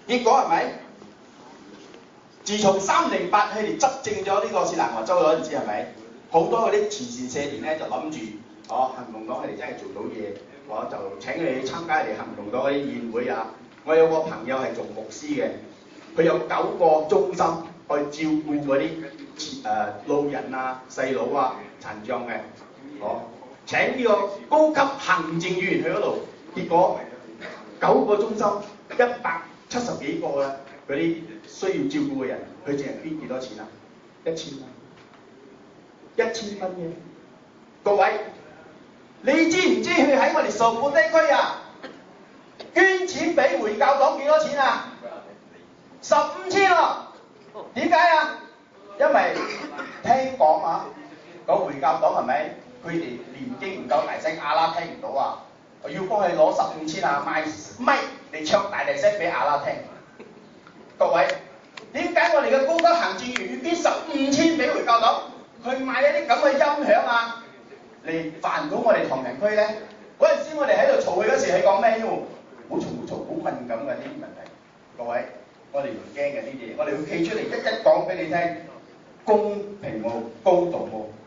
結果係咪？自從308佢哋執政咗呢個雪蘭莪州嗰陣時係咪？好多嗰啲慈善社團咧就諗住，行動黨佢哋真係做到嘢，我就請你參加你行動黨嗰啲宴會啊！我有個朋友係做牧師嘅，佢有9個中心去照顧嗰啲老人啊、細佬啊、殘障嘅，請呢個高級行政員去嗰度，結果9個中心170幾個嘅嗰啲需要照顧嘅人，佢淨係捐幾多錢啊？1000蚊，1000蚊嘅。各位，你知唔知佢喺我哋受苦地區啊，捐錢俾回教黨幾多錢啊？15千喎。點解啊？因為聽講啊，個回教黨係咪佢哋念經唔夠大聲，阿拉聽唔到啊？要幫佢攞15千啊，買咪嚟唱大聲俾阿拉聽。各位，點解我哋嘅高級行政員要捐15千俾回教黨去買一啲咁嘅音響啊，嚟煩到我哋唐人區咧？嗰陣時我哋喺度嘈佢嗰時，係講咩喎？好嘈，好敏感嘅呢啲問題。各位，我哋唔驚嘅呢啲嘢，我哋會企出嚟一講俾你聽，公平喎，高度喎。